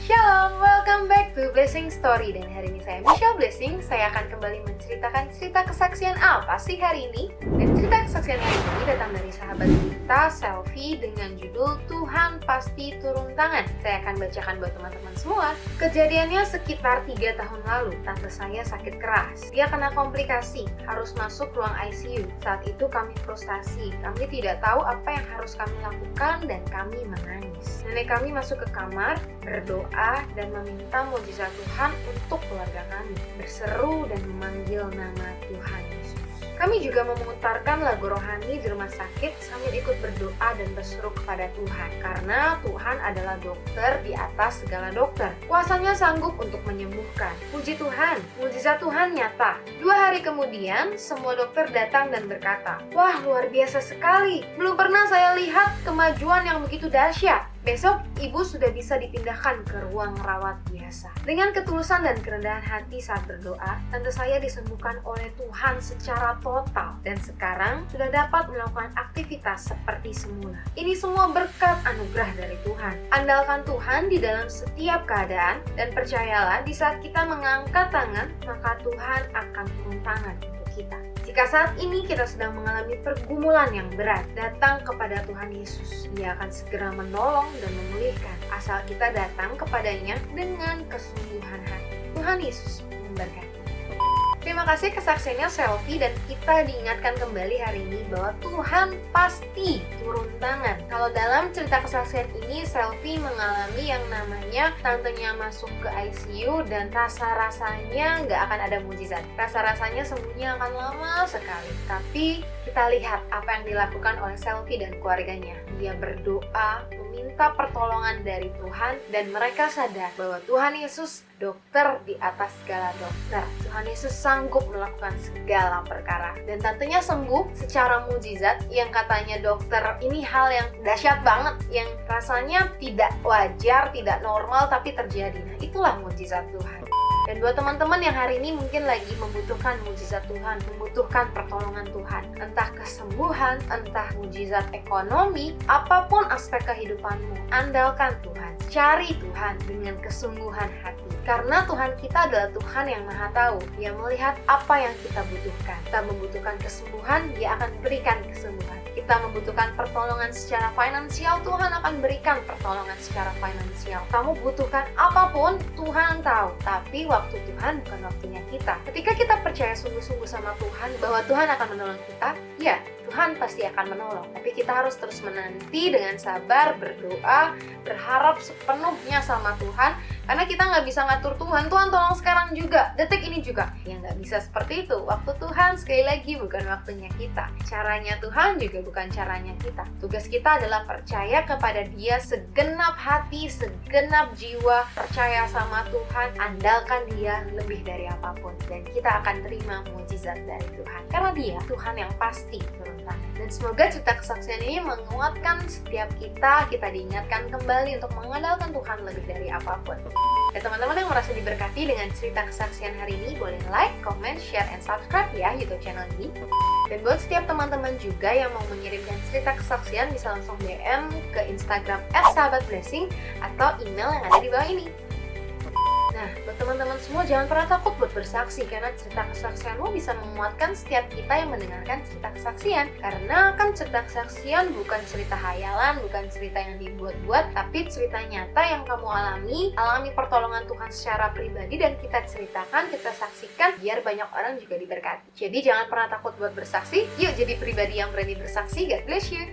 Shalom, welcome back to Blessing Story. Dan hari ini saya Michelle Blessing. Saya akan kembali menceritakan cerita kesaksian apa sih hari ini. Dan cerita kesaksian hari ini datang dari sahabat kita, Selfie, dengan judul Tuhan Pasti Turun Tangan. Saya akan bacakan buat teman-teman semua. Kejadiannya sekitar 3 tahun lalu, tante saya sakit keras. Dia kena komplikasi, harus masuk ruang ICU. Saat itu kami frustasi, kami tidak tahu apa yang harus kami lakukan dan kami menangis. Nenek kami masuk ke kamar, berdoa dan meminta mukjizat Tuhan untuk keluarga kami, berseru dan memanggil nama Tuhan Yesus. Kami juga memutarkan lagu rohani di rumah sakit sambil ikut berdoa dan berseru kepada Tuhan, karena Tuhan adalah dokter di atas segala dokter. Kuasanya sanggup untuk menyembuhkan. Puji Tuhan, mukjizat Tuhan nyata. 2 hari kemudian, semua dokter datang dan berkata, "Wah, luar biasa sekali. Belum pernah saya lihat kemajuan yang begitu dahsyat. Besok, ibu sudah bisa dipindahkan ke ruang rawat biasa." Dengan ketulusan dan kerendahan hati saat berdoa, tante saya disembuhkan oleh Tuhan secara total dan sekarang sudah dapat melakukan aktivitas seperti semula. Ini semua berkat anugerah dari Tuhan. Andalkan Tuhan di dalam setiap keadaan dan percayalah di saat kita mengangkat tangan, maka Tuhan akan turun tangan untuk kita. Jika saat ini kita sedang mengalami pergumulan yang berat, datang kepada Tuhan Yesus. Dia akan segera menolong dan memulihkan, asal kita datang kepadanya dengan kesungguhan hati. Tuhan Yesus memberkati. Terima kasih kesaksiannya Selfie, dan kita diingatkan kembali hari ini bahwa Tuhan pasti turun tangan. Kalau dalam cerita kesaksian ini, Selfie mengalami yang namanya tantenya masuk ke ICU dan rasa-rasanya nggak akan ada mukjizat. Rasa-rasanya sembuhnya akan lama sekali. Tapi kita lihat apa yang dilakukan oleh Selfie dan keluarganya. Dia berdoa, meminta pertolongan dari Tuhan, dan mereka sadar bahwa Tuhan Yesus dokter di atas segala dokter. Tuhan Yesus sanggup melakukan segala perkara. Dan tantenya sembuh secara mukjizat, yang katanya dokter ini hal yang dahsyat banget, yang rasanya tidak wajar, tidak normal, tapi terjadi. Nah, itulah mukjizat Tuhan. Dan buat teman-teman yang hari ini mungkin lagi membutuhkan mukjizat Tuhan, membutuhkan pertolongan Tuhan, entah kesembuhan, entah mukjizat ekonomi, apapun aspek kehidupanmu, andalkan Tuhan, cari Tuhan dengan kesungguhan hati. Karena Tuhan kita adalah Tuhan yang Maha Tahu. Dia melihat apa yang kita butuhkan. Kita membutuhkan kesembuhan, Dia akan berikan kesembuhan. Kita membutuhkan pertolongan secara finansial, Tuhan akan berikan pertolongan secara finansial. Kamu butuhkan apapun, Tuhan tahu. Tapi waktu Tuhan bukan waktunya kita. Ketika kita percaya sungguh-sungguh sama Tuhan bahwa Tuhan akan menolong kita, ya, Tuhan pasti akan menolong. Tapi kita harus terus menanti dengan sabar, berdoa, berharap sepenuhnya sama Tuhan. Karena kita nggak bisa ngatur Tuhan, Tuhan tolong sekarang juga, detik ini juga. Ya nggak bisa seperti itu. Waktu Tuhan sekali lagi bukan waktunya kita. Caranya Tuhan juga bukan caranya kita. Tugas kita adalah percaya kepada Dia segenap hati, segenap jiwa. Percaya sama Tuhan, andalkan Dia lebih dari apapun. Dan kita akan terima mukjizat dari Tuhan. Karena Dia Tuhan yang pasti turun tangan. Dan semoga cerita kesaksian ini menguatkan setiap kita diingatkan kembali untuk mengandalkan Tuhan lebih dari apapun. Dan teman-teman yang merasa diberkati dengan cerita kesaksian hari ini, boleh like, comment, share, and subscribe ya YouTube channel ini. Dan buat setiap teman-teman juga yang mau mengirimkan cerita kesaksian, bisa langsung DM ke Instagram @sahabatblessing atau email yang ada di bawah ini. Nah, buat teman-teman semua, jangan pernah takut buat bersaksi, karena cerita kesaksianmu bisa menguatkan setiap kita yang mendengarkan cerita kesaksian. Karena kan cerita kesaksian bukan cerita hayalan, bukan cerita yang dibuat-buat, tapi cerita nyata yang kamu alami pertolongan Tuhan secara pribadi, dan kita ceritakan, kita saksikan, biar banyak orang juga diberkati. Jadi jangan pernah takut buat bersaksi, yuk jadi pribadi yang berani bersaksi. God bless you!